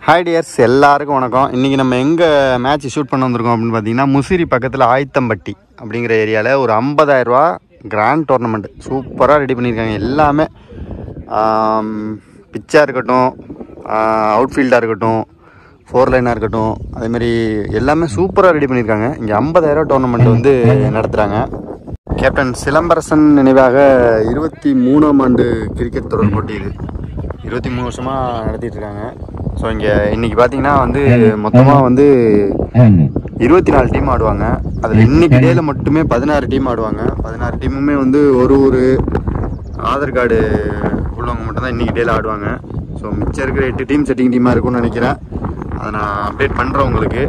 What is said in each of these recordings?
Hi tears, எல்லாருக்கும் வணக்கம். இன்றைக்கி நம்ம எங்கே மேட்ச் ஷூட் பண்ண வந்திருக்கோம் அப்படின்னு பார்த்தீங்கன்னா, முசிறி பக்கத்தில் ஆயத்தம்பட்டி அப்படிங்கிற ஏரியாவில் ஒரு 50,000 ரூபா கிராண்ட் டோர்னமெண்ட் சூப்பராக ரெடி பண்ணியிருக்காங்க. எல்லாமே பிச்சாக இருக்கட்டும், அவுட்ஃபீல்டாக இருக்கட்டும், 4 லைனாக இருக்கட்டும், அதேமாதிரி எல்லாமே சூப்பராக ரெடி பண்ணியிருக்காங்க. இங்கே 50,000 ரூபா டோர்னமெண்ட் வந்து நடத்துகிறாங்க. கேப்டன் சிலம்பரசன் நினைவாக 23ஆம் ஆண்டு கிரிக்கெட் தொடர் போட்டி இது 23 வருஷமாக நடத்திட்டு இருக்காங்க. ஸோ இங்கே இன்றைக்கி பார்த்தீங்கன்னா வந்து மொத்தமாக வந்து 24 டீம் ஆடுவாங்க. அதில் இன்றைக்கி டேயில் மட்டுமே 16 டீம் ஆடுவாங்க. 16 டீமுமே வந்து ஒரு ஆதார் கார்டு உள்ளவங்க மட்டும்தான் இன்றைக்கி டேயில் ஆடுவாங்க. ஸோ மிச்சம் இருக்கிற 8 டீம் செட்டிங் டீமாக இருக்கும்னு நினைக்கிறேன். அதை நான் அப்டேட் பண்ணுறேன் உங்களுக்கு.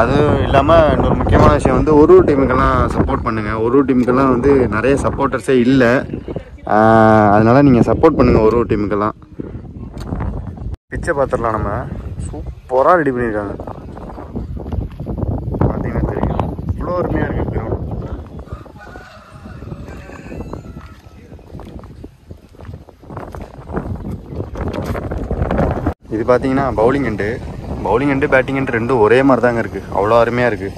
அதுவும் இல்லாமல் இன்னொரு முக்கியமான விஷயம் வந்து ஒரு டீமுக்கெல்லாம் சப்போர்ட் பண்ணுங்கள். ஒரு டீமுக்கெல்லாம் வந்து நிறைய சப்போர்ட்டர்ஸே இல்லை. அதனால் நீங்கள் சப்போர்ட் பண்ணுங்கள் ஒரு டீமுக்கெல்லாம். பிச்சை பார்த்துடலாம். நம்ம சூப்பராக ரெடி பண்ணியிருக்காங்க. பார்த்தீங்கன்னா தெரியும், இவ்வளோ அருமையாக இருக்குது கிரவுண்ட். இது பார்த்தீங்கன்னா பவுலிங் எண்டு பேட்டிங் எண்டு ரெண்டும் ஒரே மாதிரி தாங்க இருக்குது. அவ்வளோ அருமையாக இருக்குது.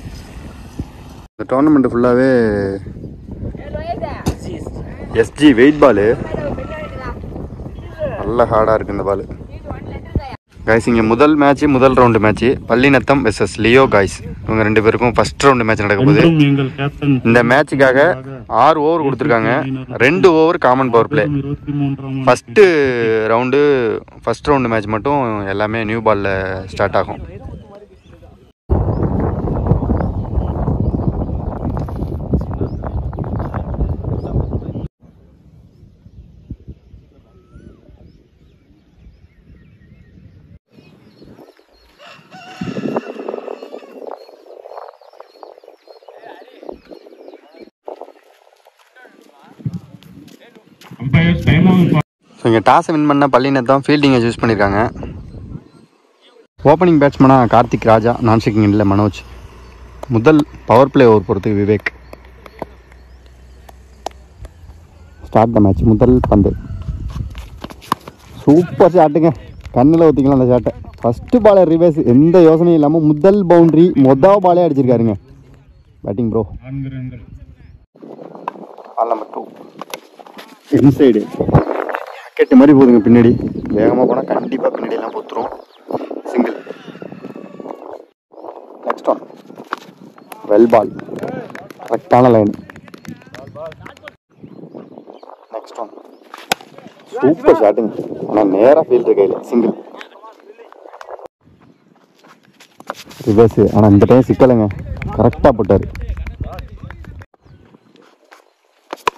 இந்த டோர்னமெண்ட்டு ஃபுல்லாகவே எஸ்ஜி வெயிட் பாலு. நல்ல ஹார்டாக இருக்குது இந்த பால். காய்ஸ், இங்கே முதல் round match Pallinatham versus Leo guys. இவங்க 2 பேருக்கும் ஃபர்ஸ்ட் ரவுண்டு மேட்ச் நடக்க போகுது. இந்த மேட்சுக்காக 6 ஓவர் கொடுத்துருக்காங்க. 2 over common power play. First round match மட்டும் எல்லாமே நியூ பாலில் ஸ்டார்ட் ஆகும். ஸோ இங்கே டாஸை வின் பண்ண பள்ளிநத்தம் ஃபீல்டிங்கை சூஸ் பண்ணியிருக்காங்க. ஓப்பனிங் பேட்ஸ்மேனாக கார்த்திக் ராஜா, நான் ஸ்ட்ரைக்கிங் இல்லை மனோஜ். முதல் பவர் பிளே ஓவர் போகிறதுக்கு விவேக். Start the match. முதல் பந்து சூப்பர் ஷாட்டுங்க. கண்ணில் ஊற்றிக்கலாம் அந்த ஷாட்டை. ஃபஸ்ட்டு பாலே ரிவர்ஸ், எந்த யோசனையும் இல்லாமல் முதல் பவுண்ட்ரி பாலே அடிச்சிருக்காருங்க. Batting bro. All number 2 inside rocket மாதிரி போகுதுங்க. பின்னாடி வேகமாக போனால் கண்டிப்பாக பின்னாடியெல்லாம் பொத்துரும். Single. Next one well ball, கரெக்டான லைன். நெக்ஸ்ட் ஒன் சூப்பர் ஷாட்டுங்க. ஆனால் நேராக ஃபீல்டர் கையில். சிங்கிள். ரிவர்ஸு, ஆனால் இந்த டைம் சிக்கலைங்க, கரெக்டாக போட்டார்.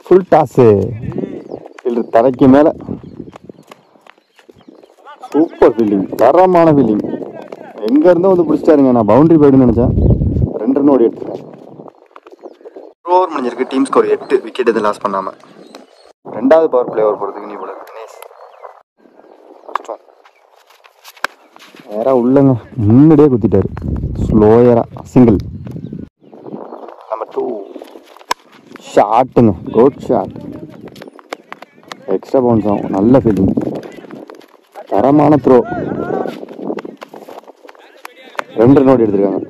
ஃபுல் டாஸு, ஃபீல்டர் தரைக்கு மேலே. சூப்பர் ஃபீல்டிங், தரமான ஃபீல்டிங். எங்கேருந்தோ வந்து பிடிச்சிட்டாருங்க. நான் பவுண்டரி போய்டுன்னு நினச்சேன். 2 ரன் ஓடி எடுத்துட்டேன். ஓவர் முடிஞ்சிருக்கு. டீம் ஸ்கோர் 8, விக்கெட் எதுவும் லாஸ் பண்ணாமல். 2வது பவர் பிளே ஓவர் போகிறதுக்கு நீ போல தினேஷ். நேராக உள்ளங்க, முன்னாடியே குத்திட்டாரு ஸ்லோயராக. சிங்கிள். நம்பர் 2 ஷாட்டுங்க, குட் ஷாட். எக்ஸ்ட்ரா பவுன்ஸ் ஆகும். நல்ல ஃபீல்டிங், தரமான த்ரோ. 2 ரன் ஓடி எடுத்துருக்காங்க.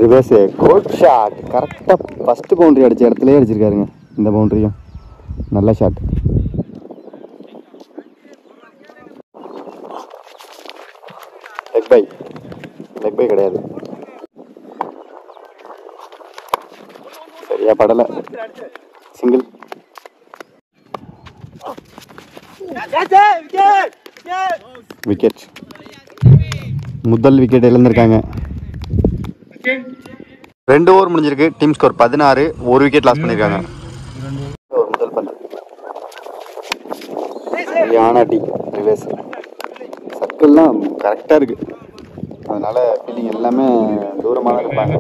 Reverse, good shot. கரெக்டாக ஃபஸ்ட்டு பவுண்ட்ரி அடித்த இடத்துலேயே அடிச்சிருக்காருங்க. இந்த பவுண்ட்ரியும் நல்ல ஷாட். லெக் பை கிடையாது, சரியா படலை. சிங்கிள். விக்கெட். முதல் விக்கெட் இழந்திருக்காங்க. 2 ஓவர் முடிஞ்சிருக்கு. டீம் ஸ்கோர் 16, 1 விக்கெட் லாஸ் பண்ணியிருக்காங்க. முதல் பந்து சரியான டீ. ரிவர்ஸ் சர்க்கிள்லாம் கரெக்டாக இருக்குது. அதனால் ஃபீல்டிங் எல்லாமே தூரமாக தான் இருப்பாங்க.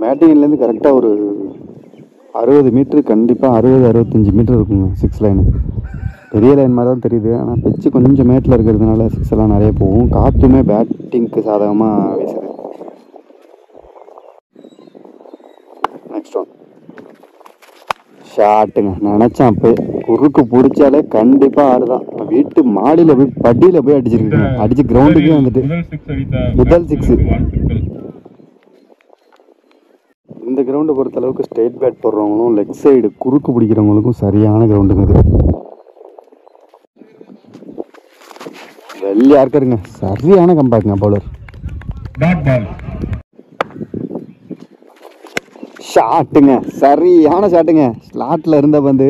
பேட்டிங்லேருந்து கரெக்டாக ஒரு 60 மீட்ரு, கண்டிப்பாக 60-65 மீட்டர் இருக்குங்க 6 லைனு. பெரிய லைன் மாதிரி தான் தெரியுது. ஆனால் பிச்சு கொஞ்சம் மேட்டில் இருக்கிறதுனால 6 எல்லாம் நிறைய போகும். காற்றுமே பேட்டிங்க்கு சாதகமாக வீசுது. நெக்ஸ்ட் ஒன் ஷாட்டுங்க, நினைச்சேன் அப்போ குறுக்கு பிடிச்சாலே கண்டிப்பா ஆடுதான். வீட்டு மாடியில போய் படியில போய் அடிச்சிருக்கீங்க, அடிச்சு கிரவுண்டுக்கே வந்துட்டு முதல் 6. இந்த கிரவுண்டை பொறுத்த அளவுக்கு ஸ்டேட் பேட் போடுறவங்களும் லெக் சைடு குறுக்கு பிடிக்கிறவங்களுக்கும் சரியான கிரவுண்டுங்க இது. வெள்ளையா இருக்காருங்க, சரியான கம்பேக்குங்க பவுலர். ஷாட்டுங்க, சரியான ஷாட்டுங்க. ஸ்லாட்ல இருந்த பந்து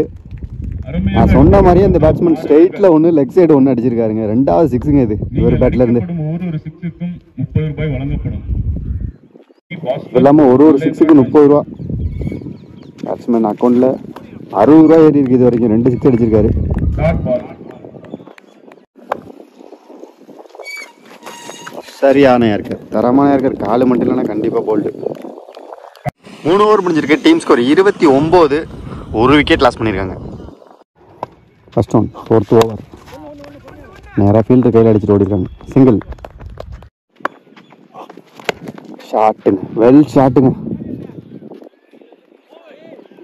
நான் சொன்ன மாதிரியே அந்த பேட்ஸ்மேன் ஸ்ட்ரெயிட்ல ஒன்று லெக் சைடு ஒன்று அடிச்சிருக்காருங்க. 2வது 6ங்க இது இவர் பேட்ல இருந்து. இது இல்லாமல் ஒரு 6க்கு 30 ரூபா. பேட்ஸ்மேன் அக்கௌண்ட்ல 60 ரூபா ஏறி இருக்கு இது வரைக்கும். 2 6 அடிச்சிருக்காரு. சரியான யாருக்கு தரமான யாருக்கு காலு மட்டும் இல்லைன்னா கண்டிப்பா போல்டு. 3 ஓவர் முடிஞ்சிருக்கு. Team score 29. ஒரு விக்கெட் லாஸ் பண்ணியிருக்காங்க. First one 4th over. நேராக ஃபீல்டர் கையில் அடிச்சுட்டு ஓடிருக்காங்க. சிங்கிள் ஷாட்டுங்க, வெல் ஷாட்டுங்க.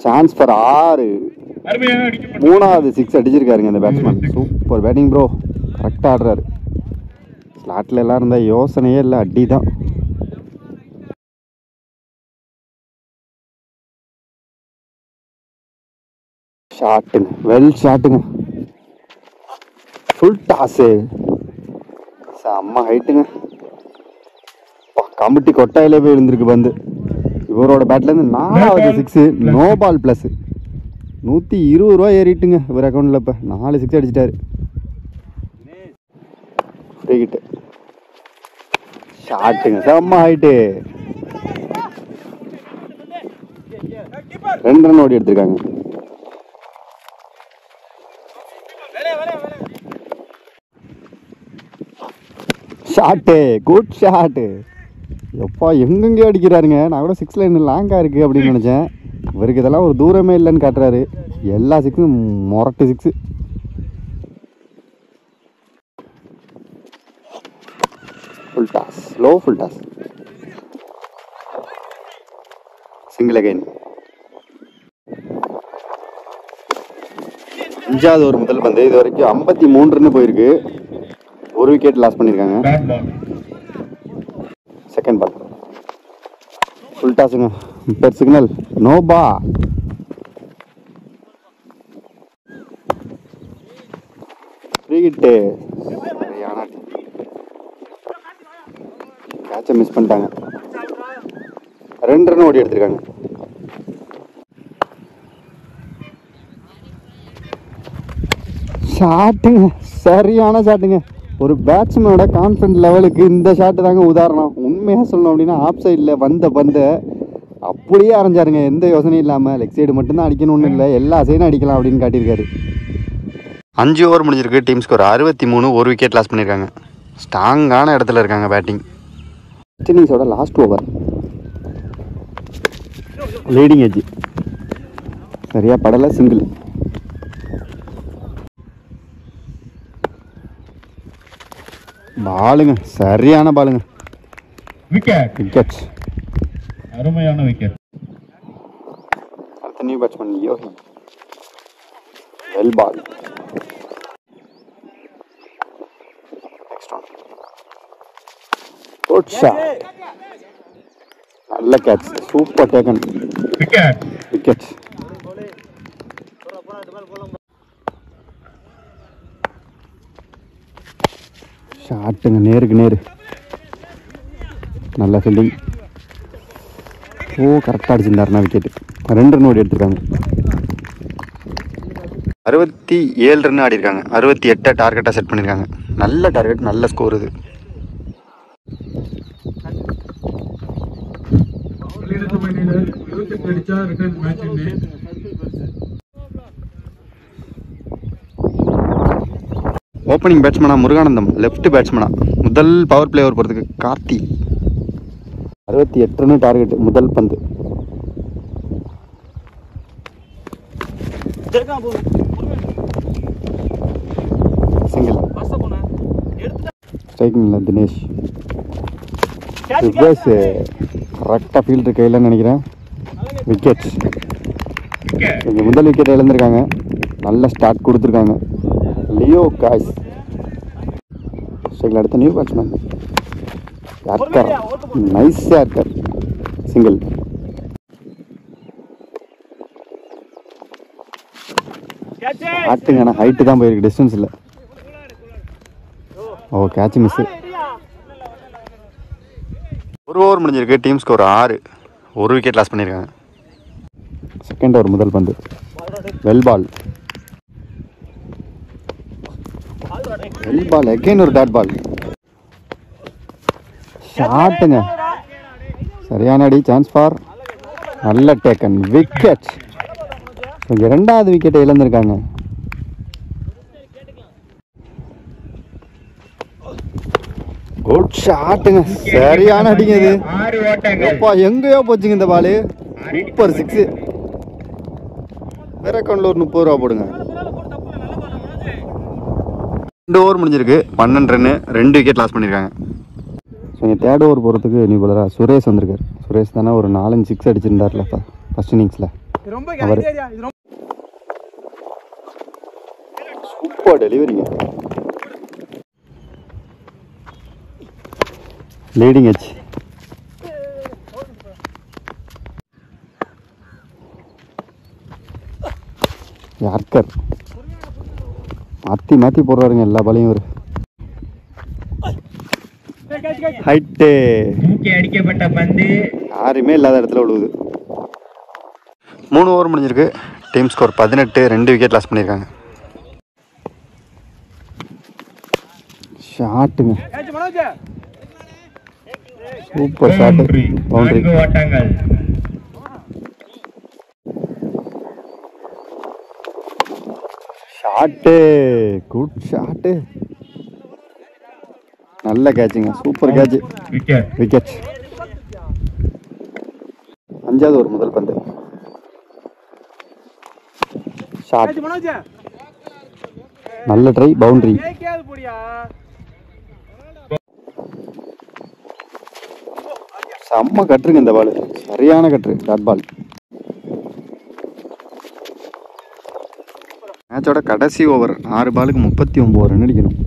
Chance for 6. 3வது 6 அடிச்சிருக்காருங்க இந்த பேட்ஸ்மேன். சூப்பர் பேட்டிங் ப்ரோ, கரெக்டாக ஆடுறாரு. ஸ்லாட்ல எல்லாம் இருந்தால் யோசனையே இல்லை, அடி தான். ஷாட்டுங்க, வெல் ஷாட்டுங்க. ஃபுல் டாஸு, செம்ம ஹைட்டுங்க. கமிட்டி கொட்டாயிலே போய் இருந்திருக்கு பந்து. இவரோட பேட்லேருந்து 4வது 6 நோ பால் ப்ளஸ் 120 ரூபா ஏறிட்டுங்க இவர் அக்கௌண்ட்டில். இப்போ 4 6 அடிச்சிட்டாரு. ஃப்ரீ ஹிட் ஷாட்டுங்க, செம்ம ஹைட்டு. 2 ரன் ஓடி எடுத்திருக்காங்க. Shot, good shot. எப்பா எங்கெங்கேயோ அடிக்கிறாருங்க. நான் கூட 6 லைன் லாங்காக இருக்குது அப்படின்னு நினச்சேன். இவருக்கு இதெல்லாம் ஒரு தூரமே இல்லைன்னு காட்டுறாரு. எல்லா 6ம் மொரட்டு 6. Full toss, low full toss. Single again. 5வது ஒரு முதல் பந்து. இது வரைக்கும் 53 ரன் போயிருக்கு. ஒரு விக்கெட் லாஸ் பண்ணியிருக்காங்க. செகண்ட் பால் ஃபுல் டாஸுங்க. பெர் சிக்னல் நோ பா. ஃப்ரீ ஹிட்டு, சரியான கேட்சை மிஸ் பண்ணிட்டாங்க. 2 ரன் ஓடி எடுத்திருக்காங்க. ஷாட்டுங்க, சரியான ஷாட்டுங்க. ஒரு பேட்ஸ்மேனோட கான்ஃபிடன்ட் லெவலுக்கு இந்த ஷாட்டு தாங்க உதாரணம். உண்மையாக சொல்லணும் அப்படின்னா ஆஃப் சைடில் வந்த பந்தை அப்படியே அரைஞ்சாருங்க. எந்த யோசனையும் இல்லாமல் லெக் சைடு மட்டும்தான் அடிக்கணும்னு இல்லை, எல்லா சைடும் அடிக்கலாம் அப்படின்னு காட்டியிருக்காரு. 5 ஓவர் முடிஞ்சிருக்கு. Team score 63. ஒரு விக்கெட் லாஸ் பண்ணியிருக்காங்க. ஸ்ட்ராங்கான இடத்துல இருக்காங்க பேட்டிங். இன்னிங்ஸோட லாஸ்ட் ஓவர். லீடிங் எட்ஜ் சரியா படலை. சிங்கிள். பாலுங்க, சரியான பாலுங்க. விக்கெட், அருமையான விக்கெட். அடுத்த new batsman Yogi. Well ball. Next one good shot, நல்ல catch, super taken. Wicket, wicket. ஷாட்டுங்க, நேருக்கு நேரு, நல்ல ஃபீல்டிங். ஓ கரெக்டாக அடிச்சிருந்தாருண்ணா விக்கெட்டு. 2 ரன் ஓடி எடுத்திருக்காங்க. 67 ரன் ஆடி இருக்காங்க. 68 டார்கெட்டாக செட் பண்ணியிருக்காங்க. நல்ல டார்கெட், நல்ல ஸ்கோர் இது. ஓப்பனிங் பேட்ஸ்மேனா முருகானந்தம், லெஃப்ட் பேட்ஸ்மேனா முதல் பவர் பிளே ஓவர் போகிறதுக்கு கார்த்தி. 68 ரன் டார்கெட் முதல் பந்து. சிங்கிள். ஸ்ட்ரைக்கிங் இல்லை தினேஷ். ரிவர்ஸ் கரெக்டாக ஃபீல்டர் கையில் நினைக்கிறேன். விக்கெட். wicket. இங்கே முதல் விக்கெட் இழந்திருக்காங்க. நல்ல ஸ்டார்ட் கொடுத்துருக்காங்க லியோ காய்ஸ். ஸ்ட்ரைக்கில் அடுத்த new batsman yorker. Nice yorker, single. ஆட்டுங்க, ஆனால் ஹைட்டு தான் போயிருக்கு, டிஸ்டன்ஸ் இல்லை. Oh, catch miss. ஒரு ஓவர் முடிஞ்சிருக்கு. Team score 6. ஒரு விக்கெட் லாஸ் பண்ணியிருக்காங்க. செகண்ட் ஓவர் முதல் பந்து. Well ball. Well ball again ஒரு டாட் பால். ஷாட்டுங்க, சரியான அடி. சான்ஸ் ஃபார் நல்ல டேக்கன் விக்கெட். இங்கே 2வது விக்கெட்டை இழந்திருக்காங்க. குட் ஷாட்டுங்க, சரியான அடிங்க இது. 6 ஓட்டங்கள். அப்பா, எங்கேயோ போச்சுங்க இந்த பாலு. சூப்பர் 6. வேற அக்கௌண்ட்ல ஒரு 30 ரூபா போடுங்க. 2 ஓவர் முடிஞ்சிருக்கு. 12 ரன்னு, 2 விக்கெட் லாஸ் பண்ணியிருக்காங்க. ஸோ இங்கே 3rd ஓவர் போகிறதுக்கு நியூ பாலராக சுரேஷ் வந்திருக்காரு. சுரேஷ் தானே ஒரு 4-5 6 அடிச்சிருந்தார்ல ஃபர்ஸ்ட் இன்னிங்ஸில். அவர் சூப்பர் டெலிவரிங்க. Leading edge. யார்கர் மாற்றி மாற்றி போடுறாருங்க எல்லா பாலையும். ஒரு ஹைட்டு, தூக்கி அடிக்கப்பட்ட பந்து யாருமே இல்லாத இடத்துல விழுவுது. 3 ஓவர் முடிஞ்சிருக்கு. Team score 18. 2 விக்கெட் லாஸ் பண்ணியிருக்காங்க. ஷாட்டுங்க, சூப்பர் ஷாட்டு, பவுண்டரி. 4 ஓட்டங்கள். ஷாட்டு, குட் ஷாட்டு, நல்ல கேட்சுங்க, சூப்பர் கேட்ச், விக்கெட். விக்கெட். 5வது ஓவர் முதல் பந்து. ஷாட், நல்ல ட்ரை, பவுண்டரி. செம்ம கட்டுருங்க இந்த பால், சரியான கட்டுரு, டாட் பால். மேட்சோட கடைசி ஓவர். 6 பாலுக்கு 39 ரன் அடிக்கணும்.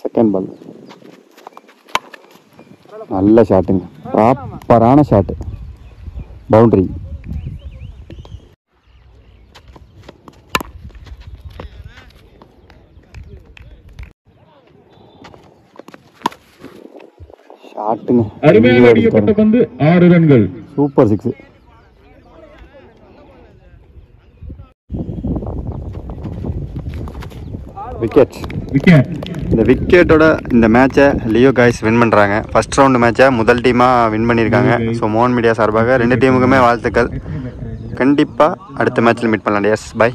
Second ball. நல்ல ஷாட்டுங்க, ப்ராப்பரான ஷாட்டு, பவுண்டரி. ஷாட்டுங்க, அருமையாக அடிக்கப்பட்ட பந்து 6 ரன்கள். சூப்பர் 6. விக்கெட். விக்கெட். இந்த விக்கெட்டோட இந்த மேட்சை லியோ காய்ஸ் வின் பண்ணுறாங்க. ஃபர்ஸ்ட் ரவுண்டு மேட்சை முதல் டீமாக வின் பண்ணியிருக்காங்க. ஸோ மோகன் மீடியா சார்பாக 2 டீமுக்குமே வாழ்த்துக்கள். கண்டிப்பாக அடுத்த மேட்ச்சில் மீட் பண்ணலாம். Yes, by.